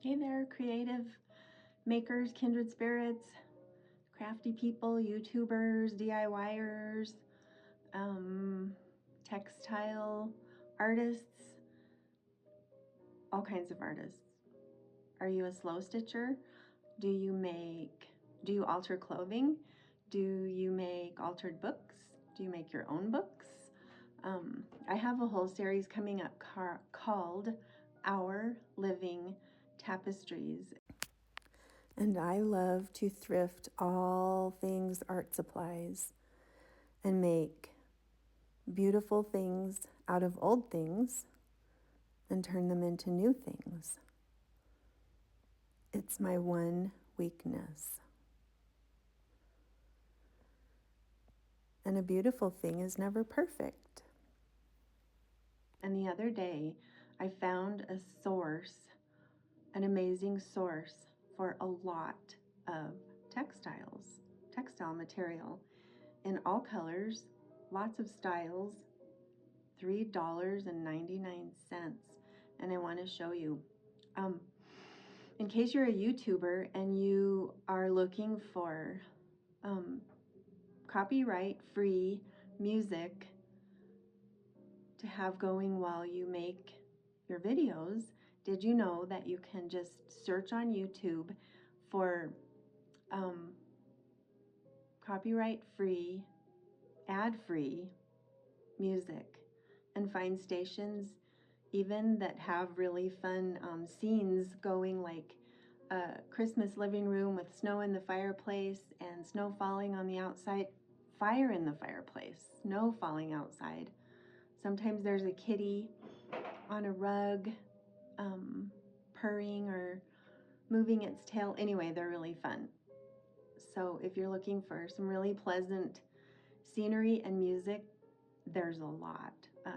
Hey there, creative makers, kindred spirits, crafty people, YouTubers, DIYers, textile artists, all kinds of artists. Are you a slow stitcher? Do you alter clothing? Do you make altered books? Do you make your own books? I have a whole series coming up called Our Living Tapestries. And I love to thrift all things art supplies and make beautiful things out of old things and turn them into new things. It's my one weakness. And a beautiful thing is never perfect. And the other day, I found a source, an amazing source for a lot of textile material in all colors, lots of styles, $3.99. And I want to show you. In case you're a YouTuber and you are looking for copyright-free music to have going while you make your videos, did you know that you can just search on YouTube for copyright-free, ad-free music and find stations even that have really fun scenes going, like a Christmas living room with snow in the fireplace and snow falling on the outside, fire in the fireplace, snow falling outside. Sometimes there's a kitty on a rug purring or moving its tail. Anyway, they're really fun. So if you're looking for some really pleasant scenery and music, there's a lot.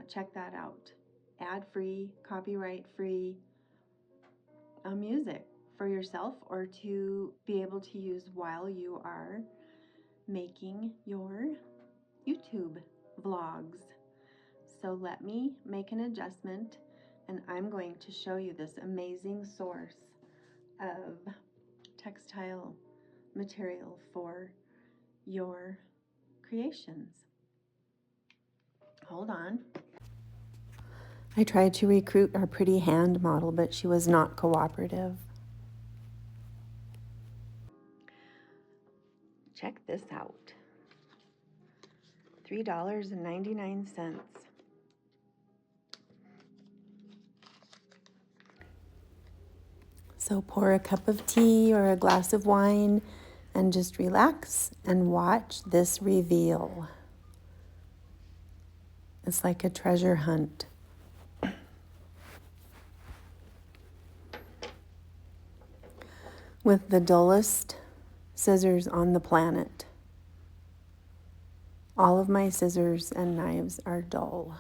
Check that out. Ad-free, copyright-free music for yourself or to be able to use while you are making your YouTube vlogs. So let me make an adjustment and I'm going to show you this amazing source of textile material for your creations. Hold on. I tried to recruit our pretty hand model, but she was not cooperative. Check this out. $3.99. So pour a cup of tea or a glass of wine and just relax and watch this reveal. It's like a treasure hunt. With the dullest scissors on the planet. All of my scissors and knives are dull.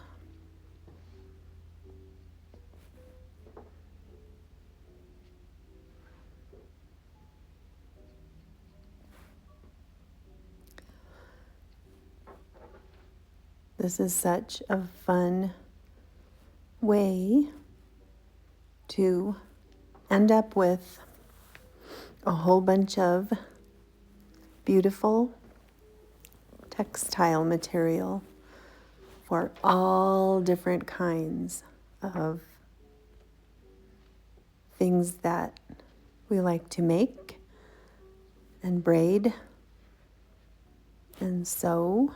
This is such a fun way to end up with a whole bunch of beautiful textile material for all different kinds of things that we like to make and braid and sew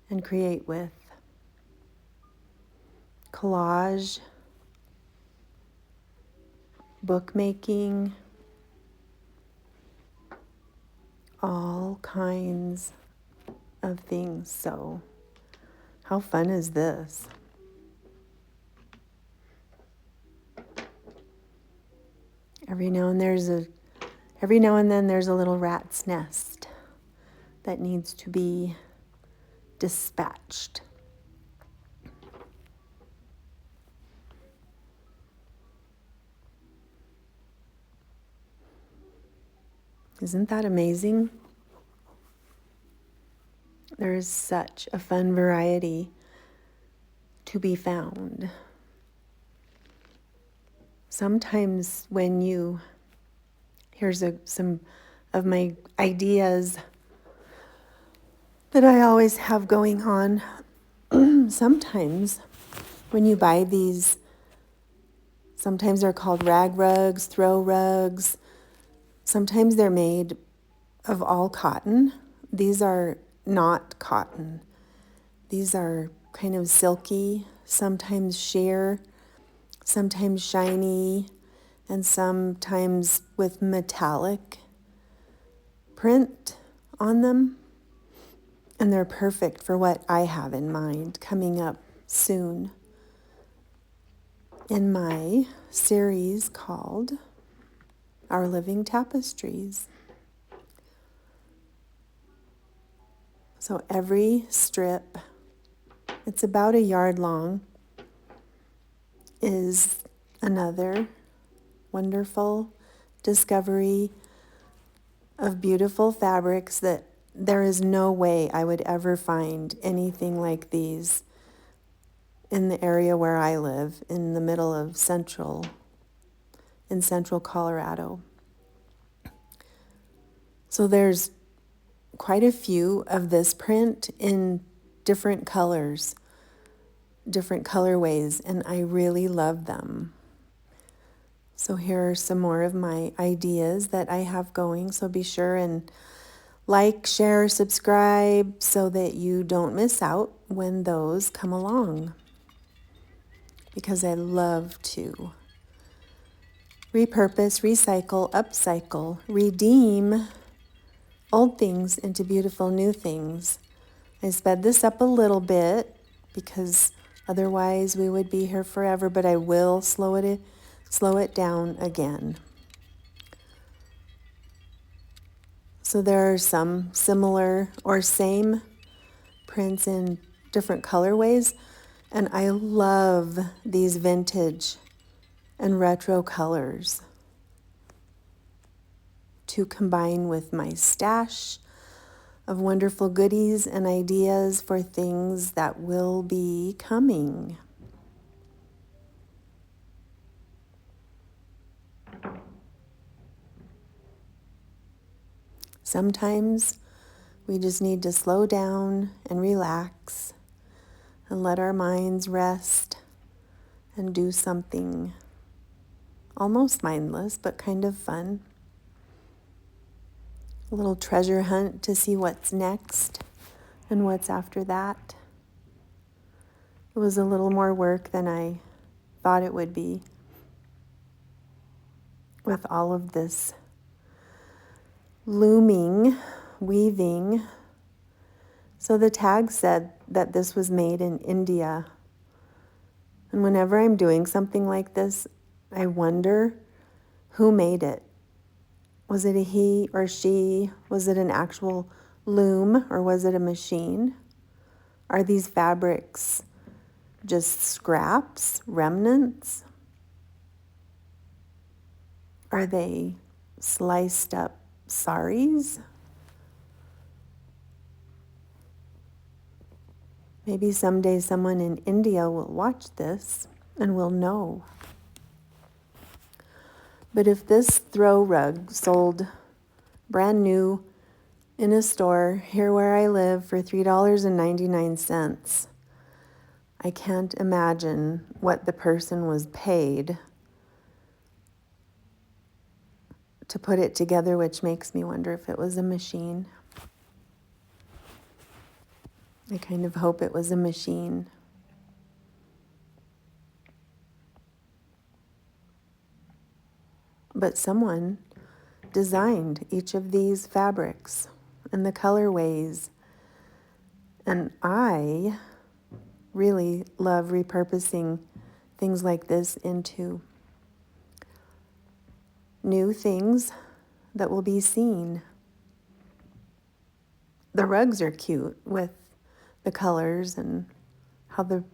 and create with. Collage, bookmaking, all kinds of things. So how fun is this? Every now and then there's a little rat's nest that needs to be dispatched. Isn't that amazing? There is such a fun variety to be found. Sometimes here's some of my ideas that I always have going on. Sometimes when you buy these, sometimes they're called rag rugs, throw rugs. Sometimes they're made of all cotton. These are not cotton. These are kind of silky, sometimes sheer, sometimes shiny, and sometimes with metallic print on them. And they're perfect for what I have in mind coming up soon in my series called Our Living Tapestries. So every strip, it's about a yard long, is another wonderful discovery of beautiful fabrics that there is no way I would ever find anything like these in the area where I live, in the middle of central Colorado. So there's quite a few of this print in different colors, different colorways, and I really love them. So here are some more of my ideas that I have going. So be sure and like, share, subscribe so that you don't miss out when those come along. Because I love to repurpose, recycle, upcycle, redeem old things into beautiful new things. I sped this up a little bit because otherwise we would be here forever, but I will slow it down again. So there are some similar or same prints in different colorways, and I love these vintage and retro colors to combine with my stash of wonderful goodies and ideas for things that will be coming. Sometimes we just need to slow down and relax and let our minds rest and do something almost mindless but kind of fun. A little treasure hunt to see what's next and what's after that. It was a little more work than I thought it would be with all of this looming, weaving. So the tag said that this was made in India. And whenever I'm doing something like this, I wonder who made it. Was it a he or she? Was it an actual loom or was it a machine? Are these fabrics just scraps, remnants? Are they sliced up saris? Maybe someday someone in India will watch this and will know. But if this throw rug sold brand new in a store here where I live for $3.99, I can't imagine what the person was paid to put it together, which makes me wonder if it was a machine. I kind of hope it was a machine. But someone designed each of these fabrics and the colorways. And I really love repurposing things like this into new things that will be seen. The rugs are cute with the colors and how the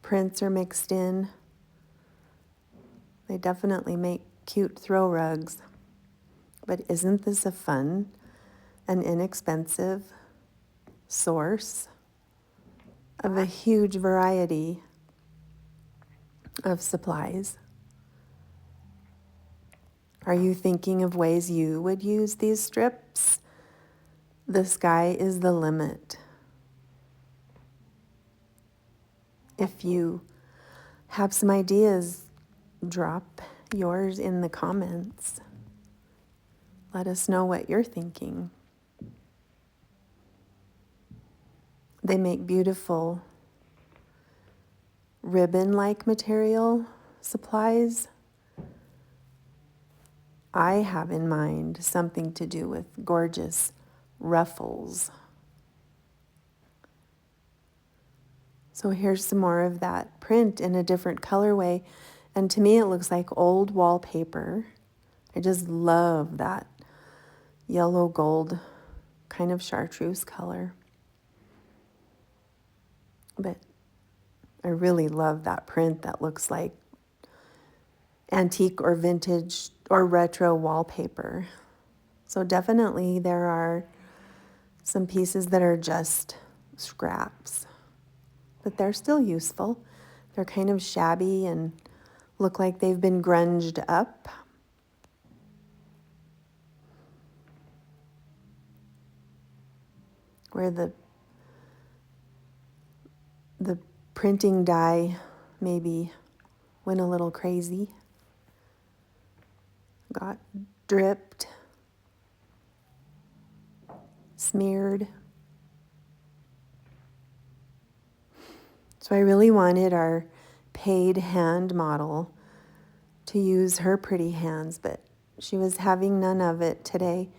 prints are mixed in. They definitely make cute throw rugs. But isn't this a fun and inexpensive source of a huge variety of supplies? Are you thinking of ways you would use these strips? The sky is the limit. If you have some ideas, drop yours in the comments. Let us know what you're thinking. They make beautiful ribbon-like material supplies. I have in mind something to do with gorgeous ruffles. So here's some more of that print in a different colorway. And to me, it looks like old wallpaper. I just love that yellow gold kind of chartreuse color. But I really love that print that looks like antique or vintage or retro wallpaper. So definitely there are some pieces that are just scraps, but they're still useful. They're kind of shabby and look like they've been grunged up. Where the printing dye maybe went a little crazy. Got dripped, smeared. So I really wanted our paid hand model to use her pretty hands, but she was having none of it today.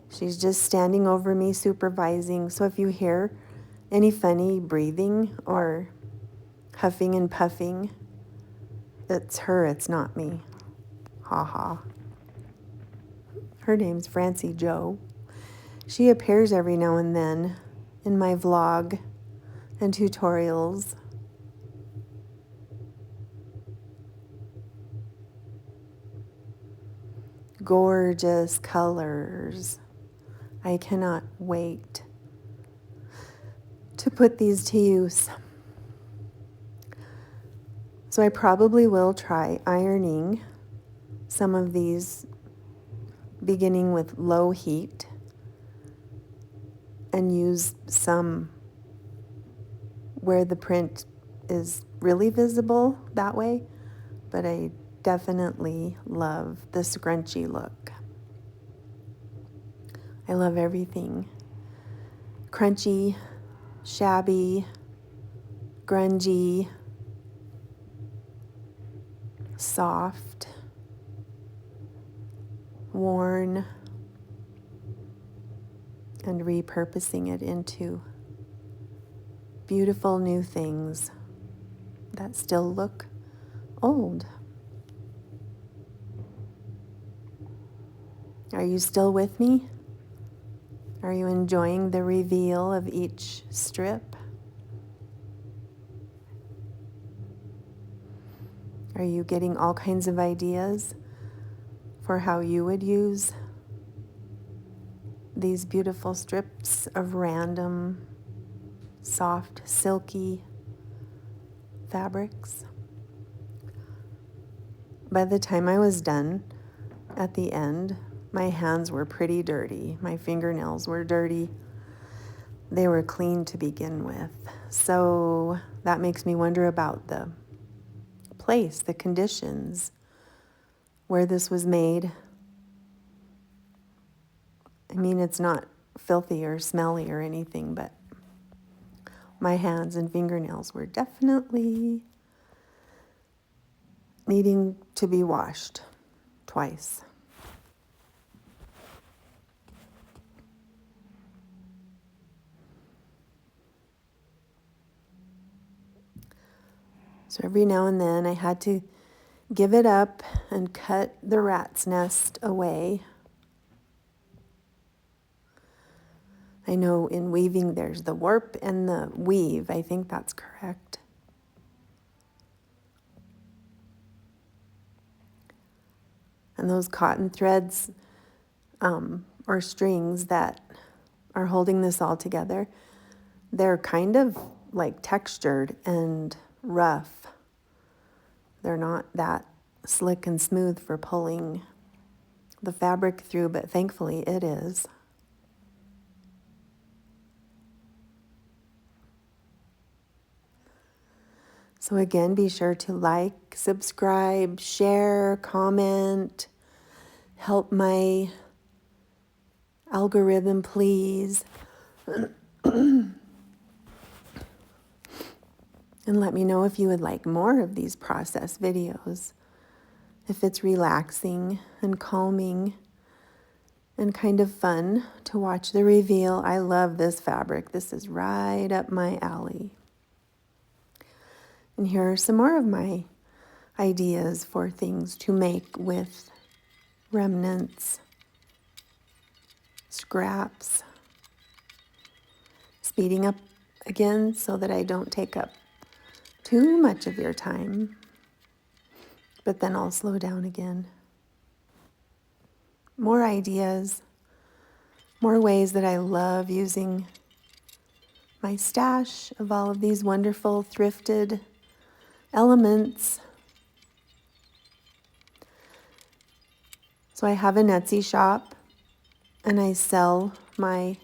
She's just standing over me supervising. So if you hear any funny breathing or huffing and puffing, it's her, it's not me. Ha ha. Her name's Francie Joe. She appears every now and then in my vlog and tutorials. Gorgeous colors. I cannot wait to put these to use. So I probably will try ironing some of these beginning with low heat and use some where the print is really visible that way, but I definitely love the scrunchy look. I love everything. Crunchy, shabby, grungy, soft, worn, and repurposing it into beautiful new things that still look old. Are you still with me? Are you enjoying the reveal of each strip? Are you getting all kinds of ideas for how you would use these beautiful strips of random, soft, silky fabrics? By the time I was done at the end, my hands were pretty dirty. My fingernails were dirty. They were clean to begin with. So that makes me wonder about the place, the conditions where this was made. I mean, it's not filthy or smelly or anything, but my hands and fingernails were definitely needing to be washed twice. So every now and then I had to give it up and cut the rat's nest away. I know in weaving there's the warp and the weave. I think that's correct. And those cotton threads or strings that are holding this all together, they're kind of like textured and rough. They're not that slick and smooth for pulling. the fabric through, but thankfully it is. So again, be sure to like, subscribe, share, comment, help my algorithm, please. And let me know if you would like more of these process videos. If it's relaxing and calming and kind of fun to watch the reveal. I love this fabric. This is right up my alley. And here are some more of my ideas for things to make with remnants, scraps. Speeding up again so that I don't take up too much of your time, but then I'll slow down again. More ideas, more ways that I love using my stash of all of these wonderful thrifted elements. So I have an Etsy shop and I sell my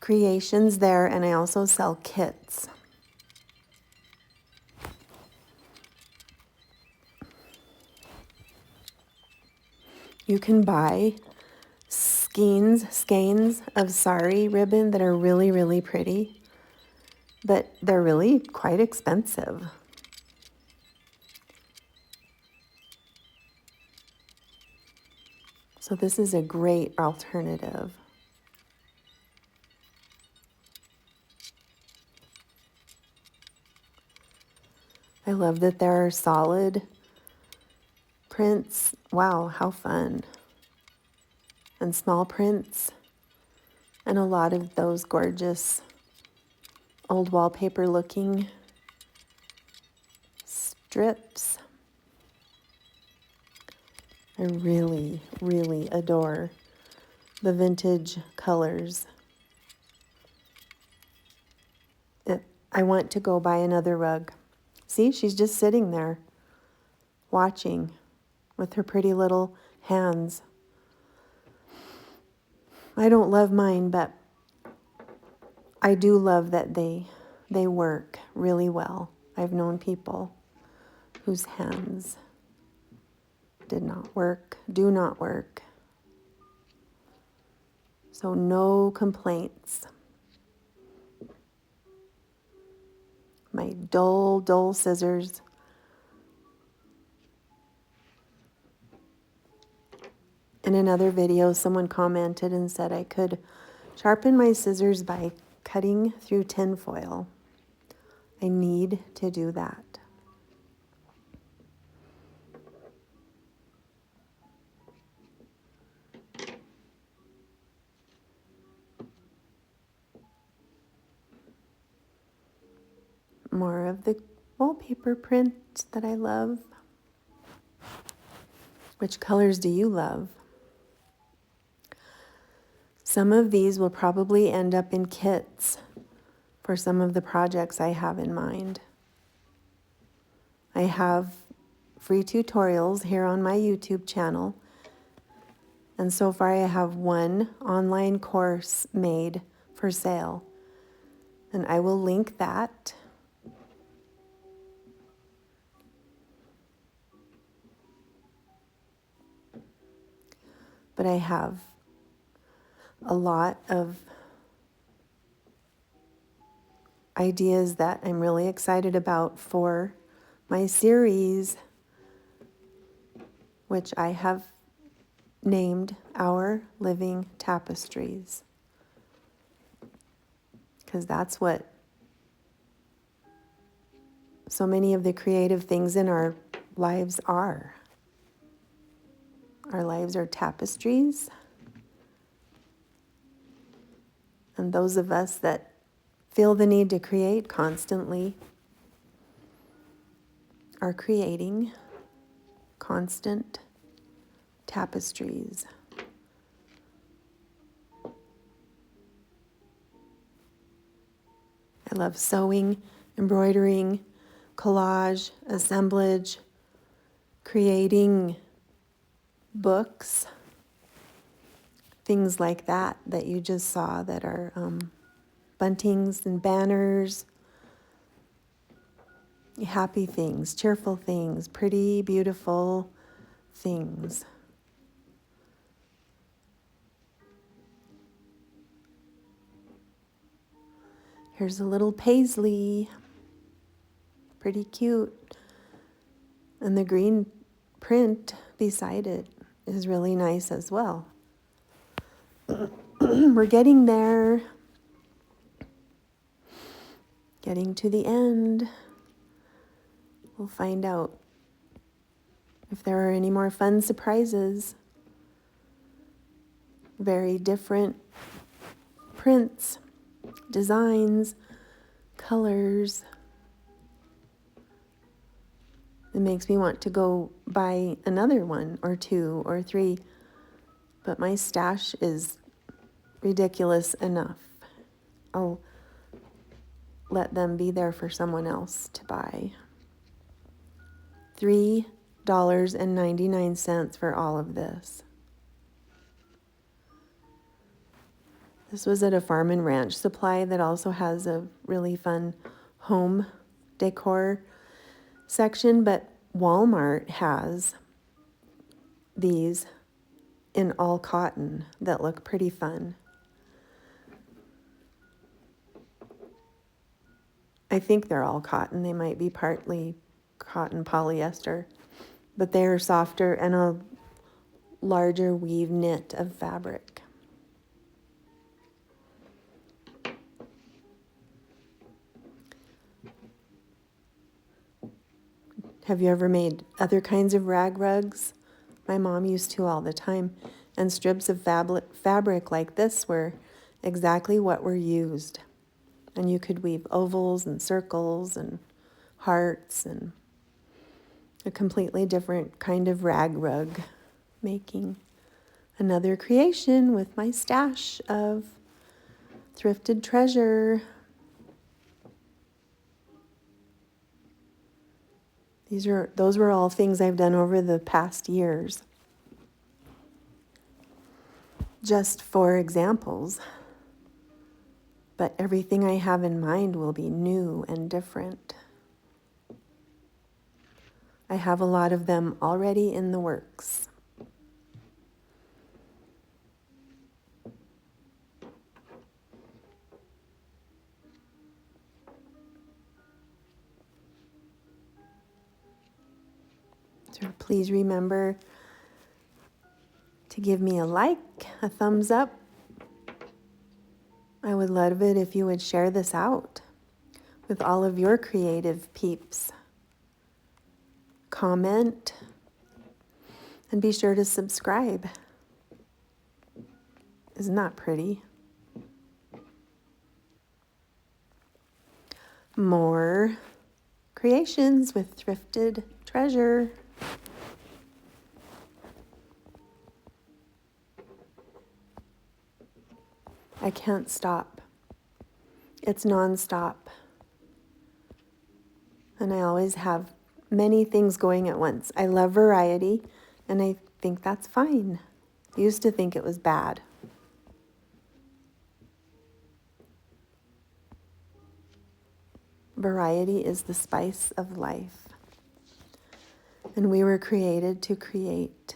creations there, and I also sell kits. You can buy skeins of sari ribbon that are really, really pretty, but they're really quite expensive. So this is a great alternative. I love that there are solid prints. Wow, how fun. And small prints. And a lot of those gorgeous old wallpaper looking strips. I really, really adore the vintage colors. I want to go buy another rug. See, she's just sitting there watching with her pretty little hands. I don't love mine, but I do love that they work really well. I've known people whose hands do not work. So no complaints. My dull scissors. In another video, someone commented and said I could sharpen my scissors by cutting through tinfoil. I need to do that. More of the wallpaper print that I love. Which colors do you love? Some of these will probably end up in kits for some of the projects I have in mind. I have free tutorials here on my YouTube channel. And so far I have one online course made for sale. And I will link that. But I have a lot of ideas that I'm really excited about for my series, which I have named Our Living Tapestries. Because that's what so many of the creative things in our lives are. Our lives are tapestries. And those of us that feel the need to create constantly are creating constant tapestries. I love sewing, embroidering, collage, assemblage, creating books, things like that that you just saw that are buntings and banners, happy things, cheerful things, pretty, beautiful things. Here's a little paisley, pretty cute. And the green print beside it is really nice as well. We're getting there. Getting to the end. We'll find out if there are any more fun surprises. Very different prints, designs, colors. It makes me want to go buy another one or two or three, but my stash is ridiculous enough. I'll let them be there for someone else to buy. $3.99 for all of this. This was at a farm and ranch supply that also has a really fun home decor section, but Walmart has these in all cotton that look pretty fun. I think they're all cotton. They might be partly cotton polyester, but they are softer and a larger weave knit of fabric. Have you ever made other kinds of rag rugs? My mom used to all the time, and strips of fabric like this were exactly what were used. And you could weave ovals and circles and hearts and a completely different kind of rag rug making. Another creation with my stash of thrifted treasure. Those were all things I've done over the past years. Just for examples. But everything I have in mind will be new and different. I have a lot of them already in the works. So please remember to give me a like, a thumbs up. I would love it if you would share this out with all of your creative peeps. Comment and be sure to subscribe. Isn't that pretty? More creations with thrifted treasure. I can't stop. It's nonstop. And I always have many things going at once. I love variety, and I think that's fine. I used to think it was bad. Variety is the spice of life. And we were created to create.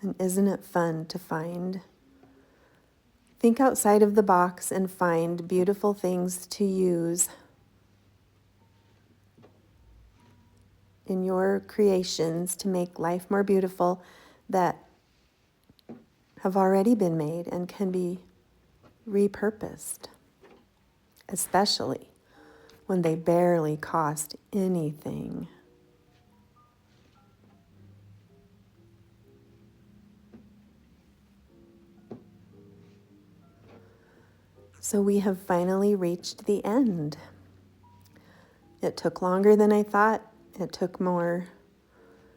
And isn't it fun to find? Think outside of the box and find beautiful things to use in your creations to make life more beautiful that have already been made and can be repurposed, especially when they barely cost anything. So we have finally reached the end. It took longer than I thought. It took more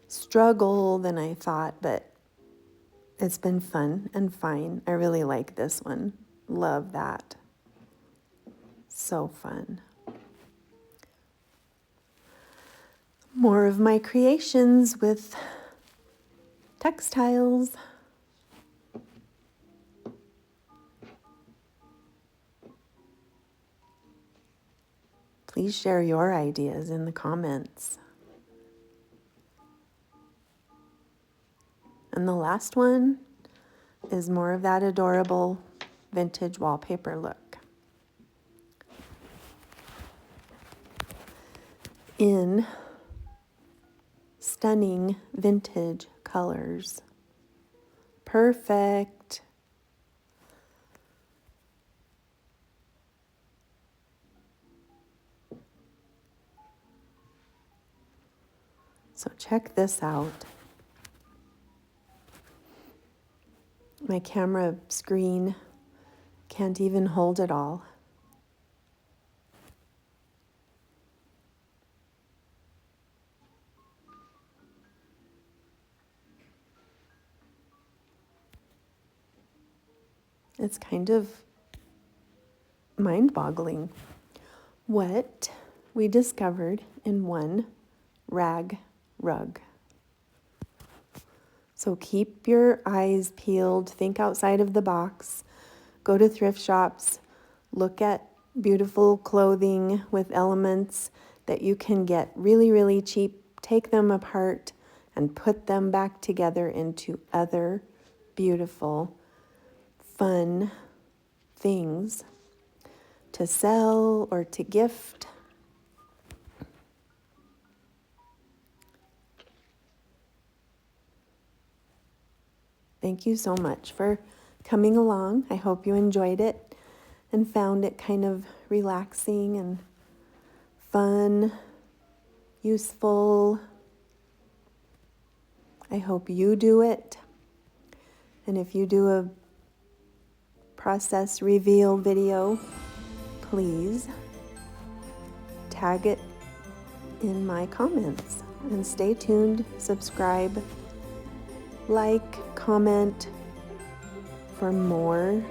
struggle than I thought, but it's been fun and fine. I really like this one. Love that. So fun. More of my creations with textiles. Please share your ideas in the comments. And the last one is more of that adorable vintage wallpaper look. In stunning vintage colors. Perfect. So check this out. My camera screen can't even hold it all. It's kind of mind-boggling what we discovered in one rag rug. So keep your eyes peeled, think outside of the box, go to thrift shops, look at beautiful clothing with elements that you can get really, really cheap, take them apart and put them back together into other beautiful, fun things to sell or to gift. Thank you so much for coming along. I hope you enjoyed it and found it kind of relaxing and fun, useful. I hope you do it. And if you do a process reveal video, please tag it in my comments. And stay tuned, subscribe, like, comment for more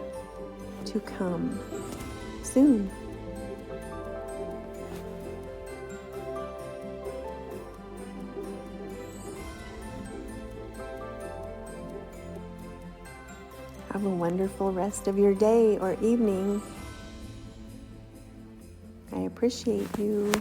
to come soon. Have a wonderful rest of your day or evening. I appreciate you.